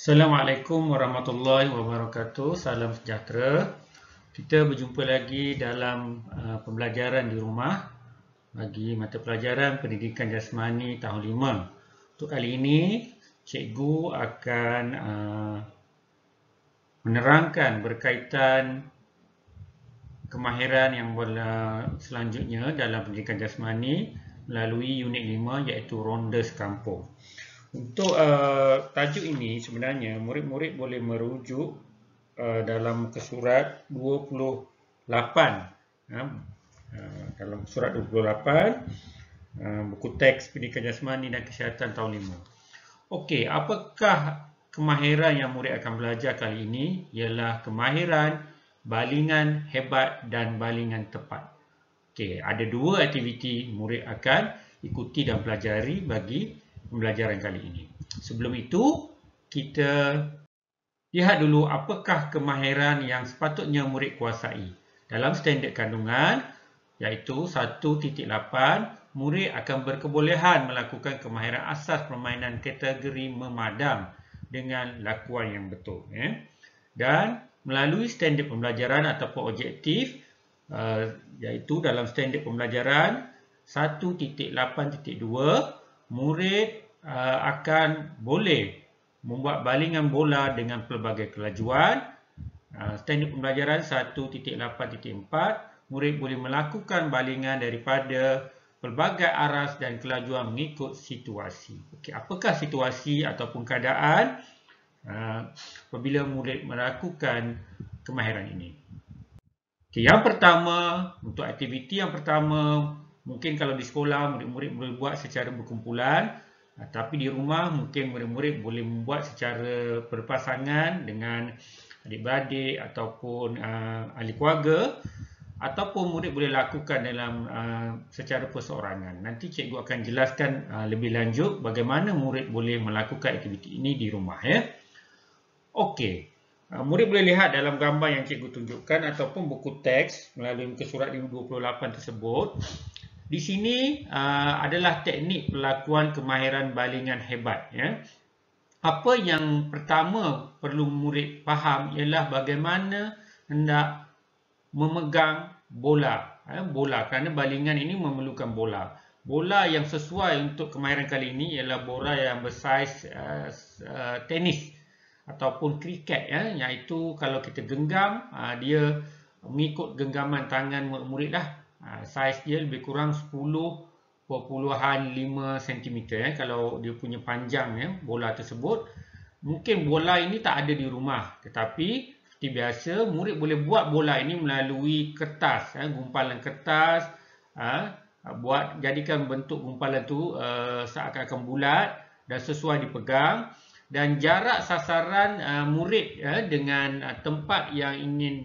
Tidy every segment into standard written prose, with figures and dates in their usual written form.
Assalamualaikum warahmatullahi wabarakatuh. Salam sejahtera. Kita berjumpa lagi dalam pembelajaran di rumah bagi mata pelajaran Pendidikan Jasmani tahun 5. Untuk kali ini, cikgu akan menerangkan berkaitan kemahiran yang selanjutnya dalam Pendidikan Jasmani melalui unit 5 iaitu ronda sekampung. Untuk tajuk ini sebenarnya murid-murid boleh merujuk dalam kesurat 28. Dalam surat 28 buku teks Pendidikan Jasmani dan Kesihatan tahun 5. Okey, apakah kemahiran yang murid akan belajar kali ini? Ialah kemahiran balingan hebat dan balingan tepat. Okey, ada dua aktiviti murid akan ikuti dan pelajari bagi pembelajaran kali ini. Sebelum itu, kita lihat dulu apakah kemahiran yang sepatutnya murid kuasai. Dalam standard kandungan, iaitu 1.8, murid akan berkebolehan melakukan kemahiran asas permainan kategori memadam dengan lakuan yang betul. Dan melalui standard pembelajaran ataupun objektif, iaitu dalam standard pembelajaran 1.8.2, murid akan boleh membuat balingan bola dengan pelbagai kelajuan. Standard pembelajaran 1.8.4, murid boleh melakukan balingan daripada pelbagai aras dan kelajuan mengikut situasi. Okey, apakah situasi ataupun keadaan apabila murid melakukan kemahiran ini? Okey, yang pertama, untuk aktiviti yang pertama, mungkin kalau di sekolah murid-murid boleh buat secara berkumpulan, tapi di rumah mungkin murid-murid boleh membuat secara berpasangan dengan adik-beradik ataupun ahli keluarga, ataupun murid boleh lakukan dalam secara perseorangan. Nanti cikgu akan jelaskan lebih lanjut bagaimana murid boleh melakukan aktiviti ini di rumah. Okey, murid boleh lihat dalam gambar yang cikgu tunjukkan ataupun buku teks melalui muka surat 28 tersebut. Di sini adalah teknik pelakuan kemahiran balingan hebat. Apa yang pertama perlu murid faham ialah bagaimana hendak memegang bola. Bola, kerana balingan ini memerlukan bola. Bola yang sesuai untuk kemahiran kali ini ialah bola yang bersaiz tenis ataupun kriket. Iaitu kalau kita genggam, dia mengikut genggaman tangan murid lah. Saiz dia lebih kurang 10.5 cm kalau dia punya panjang bola tersebut. Mungkin bola ini tak ada di rumah, tetapi seperti biasa murid boleh buat bola ini melalui kertas, gumpalan kertas, jadikan bentuk gumpalan tu seakan-akan bulat dan sesuai dipegang, dan jarak sasaran murid dengan tempat yang ingin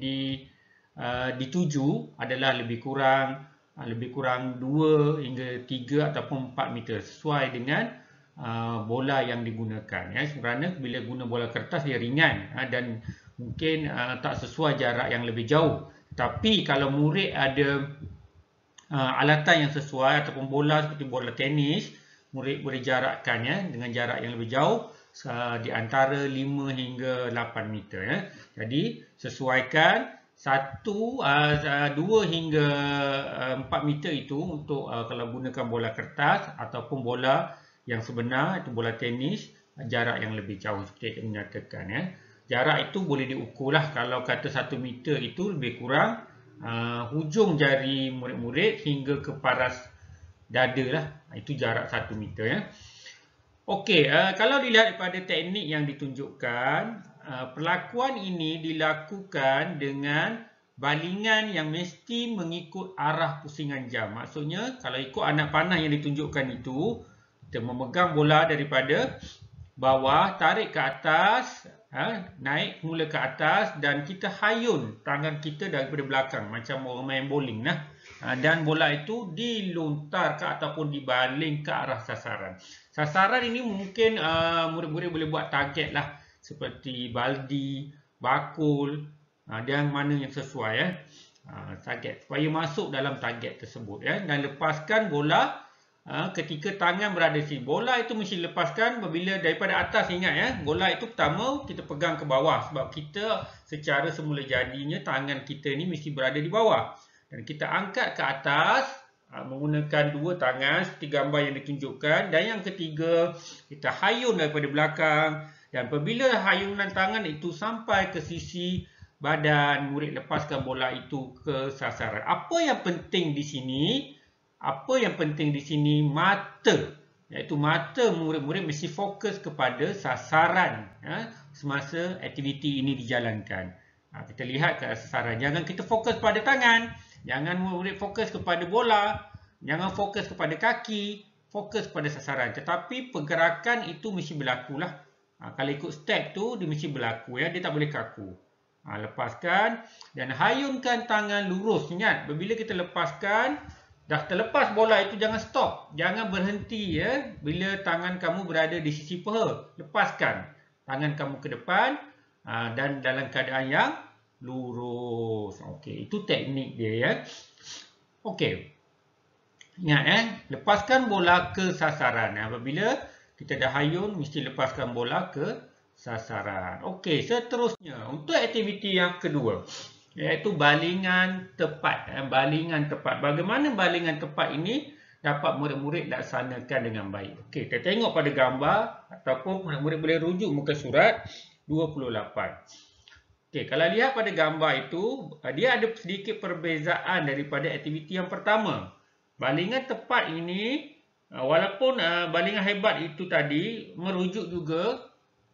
dituju adalah lebih kurang 2 hingga 3 ataupun 4 meter sesuai dengan bola yang digunakan. Kerana bila guna bola kertas dia ringan dan mungkin tak sesuai jarak yang lebih jauh. Tapi kalau murid ada alatan yang sesuai ataupun bola seperti bola tenis, murid boleh jarakkan dengan jarak yang lebih jauh di antara 5 hingga 8 meter. Jadi sesuaikan 2 hingga 4 meter itu untuk kalau gunakan bola kertas ataupun bola yang sebenar, itu bola tenis, jarak yang lebih jauh seperti yang menyatakan. Jarak itu boleh diukurlah. Kalau kata 1 meter itu lebih kurang hujung jari murid-murid hingga ke paras dada lah. Itu jarak 1 meter. Okey, kalau dilihat daripada teknik yang ditunjukkan, perlakuan ini dilakukan dengan balingan yang mesti mengikut arah pusingan jam. Maksudnya, kalau ikut anak panah yang ditunjukkan itu, kita memegang bola daripada bawah, tarik ke atas, naik mula ke atas, dan kita hayun tangan kita daripada belakang macam orang main bowling. Dan bola itu dilontarkan ataupun dibaling ke arah sasaran. Sasaran ini mungkin murid-murid boleh buat target lah, seperti baldi, bakul, dan mana yang sesuai target supaya masuk dalam target tersebut. Dan lepaskan bola ketika tangan berada di sini. Bola itu mesti lepaskan bila daripada atas, ingat ya. Bola itu pertama kita pegang ke bawah sebab kita secara semula jadinya tangan kita ni mesti berada di bawah. Dan kita angkat ke atas menggunakan dua tangan seperti gambar yang ditunjukkan. Dan yang ketiga, kita hayun daripada belakang. Dan apabila hayunan tangan itu sampai ke sisi badan, murid lepaskan bola itu ke sasaran. Apa yang penting di sini? Apa yang penting di sini? Mata. Iaitu mata murid-murid mesti fokus kepada sasaran semasa aktiviti ini dijalankan. Kita lihat ke sasaran. Jangan kita fokus pada tangan. Jangan murid fokus kepada bola. Jangan fokus kepada kaki. Fokus pada sasaran. Tetapi pergerakan itu mesti berlaku lah. Kalau ikut step tu, dia mesti berlaku. Ya. Dia tak boleh kaku. Lepaskan. Dan hayunkan tangan lurus. Ingat, bila kita lepaskan, dah terlepas bola itu, jangan stop. Jangan berhenti ya. Bila tangan kamu berada di sisi paha, lepaskan tangan kamu ke depan dan dalam keadaan yang lurus. Okey, itu teknik dia ya. Okey. Ingat lepaskan bola ke sasaran. Apabila kita dah hayun, mesti lepaskan bola ke sasaran. Okey, seterusnya untuk aktiviti yang kedua, iaitu balingan tepat. Balingan tepat. Bagaimana balingan tepat ini dapat murid-murid laksanakan dengan baik? Okey, kita tengok pada gambar ataupun murid-murid boleh rujuk muka surat 28. Okey, kalau lihat pada gambar itu, dia ada sedikit perbezaan daripada aktiviti yang pertama. Balingan tepat ini, walaupun balingan hebat itu tadi merujuk juga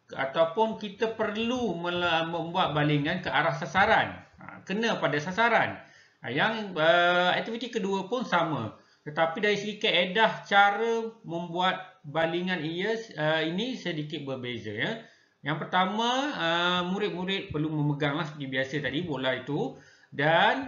ataupun kita perlu membuat balingan ke arah sasaran. Kena pada sasaran. Yang aktiviti kedua pun sama. Tetapi dari segi kaedah cara membuat balingan ini sedikit berbeza. Ya. Yang pertama, murid-murid perlu memeganglah seperti biasa tadi bola itu. Dan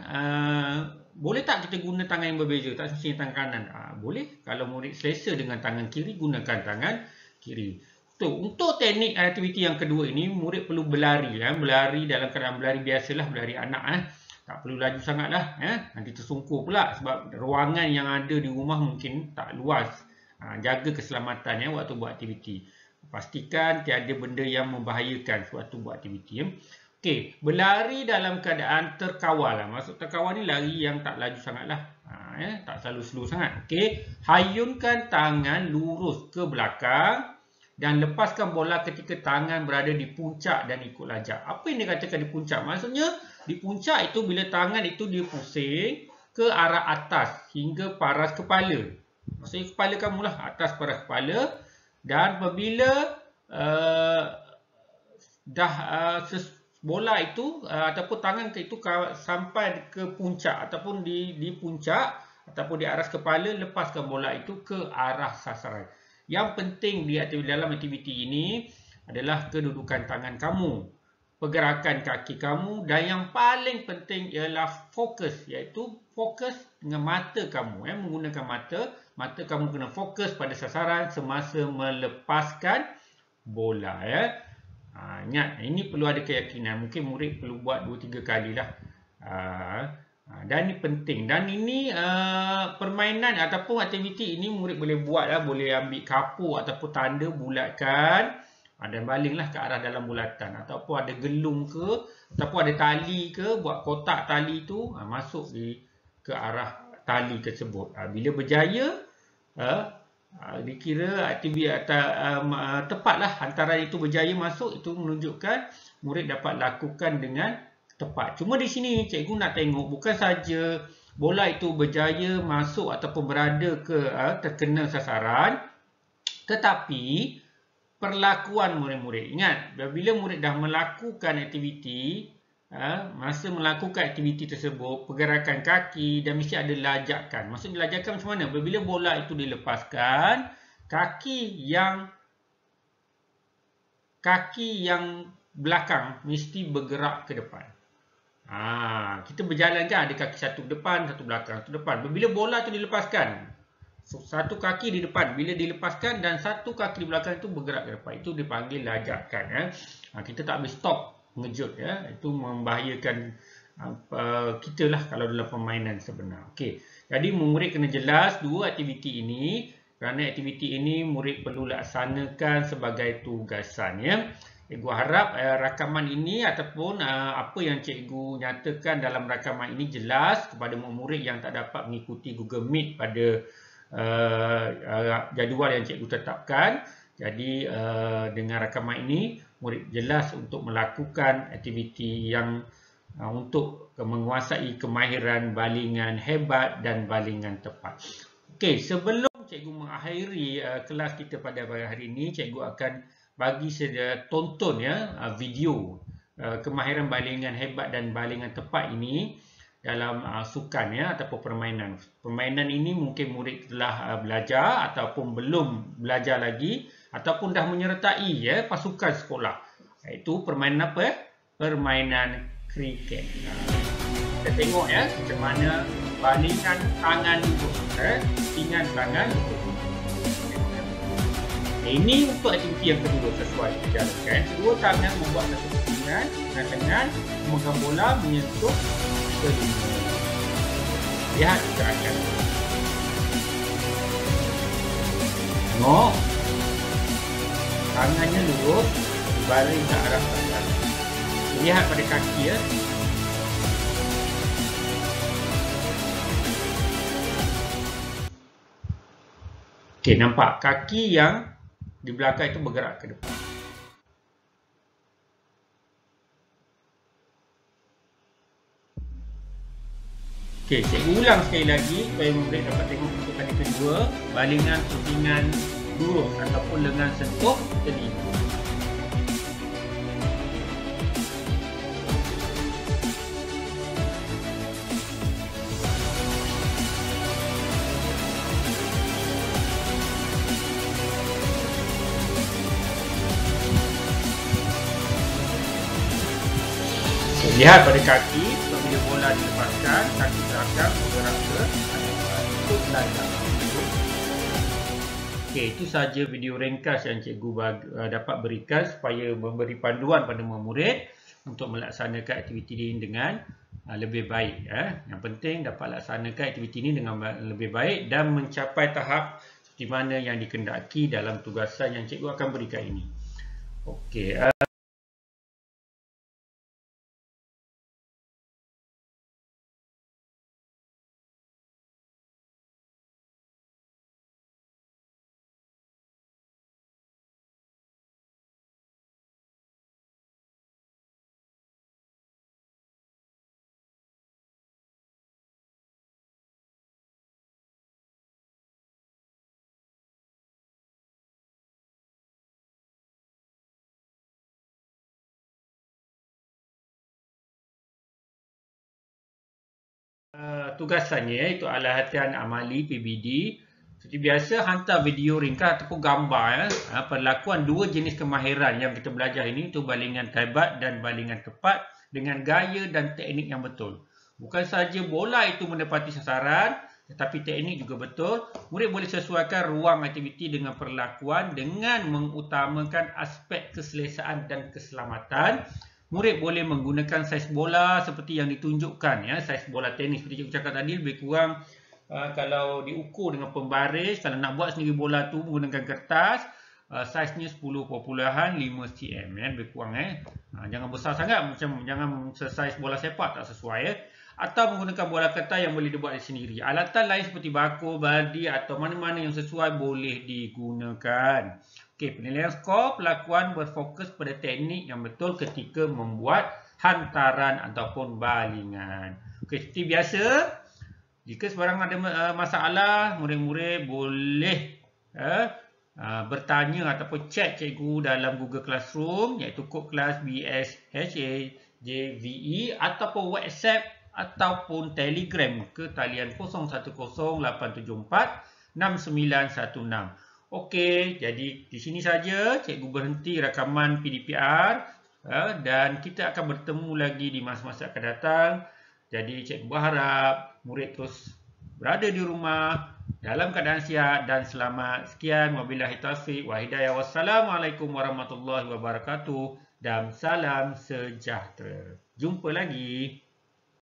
boleh tak kita guna tangan yang berbeza? Tak semestinya tangan kanan. Boleh. Kalau murid selesa dengan tangan kiri, gunakan tangan kiri. Untuk teknik aktiviti yang kedua ini, murid perlu berlari. Berlari dalam keadaan berlari biasalah, berlari anak. Tak perlu laju sangatlah. Nanti tersungkur pula sebab ruangan yang ada di rumah mungkin tak luas. Jaga keselamatan waktu buat aktiviti. Pastikan tiada benda yang membahayakan waktu buat aktiviti. Okey, berlari dalam keadaan terkawal. Maksud terkawal ni lari yang tak laju sangatlah. Tak selalu slow sangat. Okey, hayunkan tangan lurus ke belakang. Dan lepaskan bola ketika tangan berada di puncak dan ikut lajak. Apa yang dikatakan di puncak? Maksudnya, di puncak itu bila tangan itu dia pusing ke arah atas hingga paras kepala. Maksudnya kepala kamu lah, atas paras kepala. Dan apabila bola itu ataupun tangan itu sampai ke puncak ataupun di puncak ataupun di aras kepala, lepaskan bola itu ke arah sasaran. Yang penting dalam aktiviti ini adalah kedudukan tangan kamu, pergerakan kaki kamu dan yang paling penting ialah fokus, iaitu fokus dengan mata kamu. Menggunakan mata kamu kena fokus pada sasaran semasa melepaskan bola. Ingat, ini perlu ada keyakinan. Mungkin murid perlu buat 2-3 kali lah. Dan ini penting. Dan ini permainan ataupun aktiviti ini murid boleh buat lah. Boleh ambil kapur ataupun tanda bulatkan. Dan balinglah ke arah dalam bulatan. Ataupun ada gelung ke. Ataupun ada tali ke. Buat kotak tali tu masuk ke arah tali tersebut. Bila berjaya, dikira aktiviti tepatlah antara itu berjaya masuk. Itu menunjukkan murid dapat lakukan dengan tepat. Cuma di sini cikgu nak tengok bukan saja bola itu berjaya masuk ataupun berada ke terkena sasaran, tetapi perlakuan murid-murid. Ingat, bila murid dah melakukan aktiviti, masa melakukan aktiviti tersebut, pergerakan kaki dan mesti ada lajakan. Maksudnya lajakan macam mana? Bila bola itu dilepaskan, kaki yang belakang mesti bergerak ke depan. Kita berjalan kan, ada kaki satu depan, satu belakang, satu depan. Bila bola itu dilepaskan, satu kaki di depan, bila dilepaskan dan satu kaki di belakang itu bergerak ke depan. Itu dipanggil lajakan. Kita tak boleh stop mengejut. Itu membahayakan kita lah kalau dalam permainan sebenar. Okey. Jadi murid kena jelas dua aktiviti ini, kerana aktiviti ini murid perlu laksanakan sebagai tugasan ya. Cikgu harap rakaman ini ataupun apa yang cikgu nyatakan dalam rakaman ini jelas kepada murid yang tak dapat mengikuti Google Meet pada jadual yang cikgu tetapkan. Jadi dengan rakaman ini murid jelas untuk melakukan aktiviti yang untuk menguasai kemahiran balingan hebat dan balingan tepat. Okey, sebelum cikgu mengakhiri kelas kita pada hari ini, cikgu akan bagi tonton ya video kemahiran balingan hebat dan balingan tepat ini dalam sukan ya ataupun permainan. Permainan ini mungkin murid telah belajar ataupun belum belajar lagi ataupun dah menyertai ya pasukan sekolah. Iaitu permainan apa? Permainan kriket. Kita tengok ya macam mana balingan tangan itu, pingan tangan itu. Ini untuk aktiviti yang kedua sesuai dijalankan. Kedua tangan membuat satu pingan dengan tangan memegang bola menyentuh telinga. Lihat gerakan. Tengok. Tangannya lurus, baling ke arah tangan. Lihat pada kaki ya. Okey, nampak kaki yang di belakang itu bergerak ke depan. Okey, cikgu ulang sekali lagi supaya murid dapat tengok untuk kali kedua. Balingan pingan lurus ataupun lengan sentuh telinga. Lihat pada kaki, bila bola dilepaskan, kaki belakang bergerak ke untuk belakang. Okey, itu sahaja video ringkas yang cikgu dapat berikan supaya memberi panduan pada murid untuk melaksanakan aktiviti ini dengan lebih baik. Yang penting dapat laksanakan aktiviti ini dengan lebih baik dan mencapai tahap seperti mana yang dikendaki dalam tugasan yang cikgu akan berikan ini. Okey. Tugasannya iaitu Alhatian Amali PBD. Seperti biasa, hantar video ringkas ataupun gambar perlakuan dua jenis kemahiran yang kita belajar ini, itu balingan hebat dan balingan tepat dengan gaya dan teknik yang betul. Bukan sahaja bola itu menepati sasaran, tetapi teknik juga betul. Murid boleh sesuaikan ruang aktiviti dengan perlakuan dengan mengutamakan aspek keselesaan dan keselamatan. Murid boleh menggunakan saiz bola seperti yang ditunjukkan ya, saiz bola tenis seperti saya cakap tadi, lebih kurang kalau diukur dengan pembaris, kalau nak buat sendiri bola tu menggunakan kertas, saiznya 10.5 cm ya, lebih kurang jangan besar sangat, macam jangan saiz bola sepak, tak sesuai ya. Atau menggunakan bola kertas yang boleh dibuat sendiri. Alatan lain seperti bako, baldi atau mana-mana yang sesuai boleh digunakan. Okey, penilaian skor pelakuan berfokus pada teknik yang betul ketika membuat hantaran ataupun balingan. Okey, seperti biasa, jika sebarang ada masalah, murid-murid boleh bertanya ataupun chat cikgu dalam Google Classroom, iaitu kod kelas BSHAJVE ataupun WhatsApp ataupun Telegram ke talian 0108746916. Okey, jadi di sini saja cikgu berhenti rakaman PDPR dan kita akan bertemu lagi di masa-masa akan datang. Jadi cikgu berharap murid terus berada di rumah dalam keadaan sihat dan selamat. Sekian, wabillahi taufiq wa hidayah. Wassalamualaikum warahmatullahi wabarakatuh dan salam sejahtera. Jumpa lagi.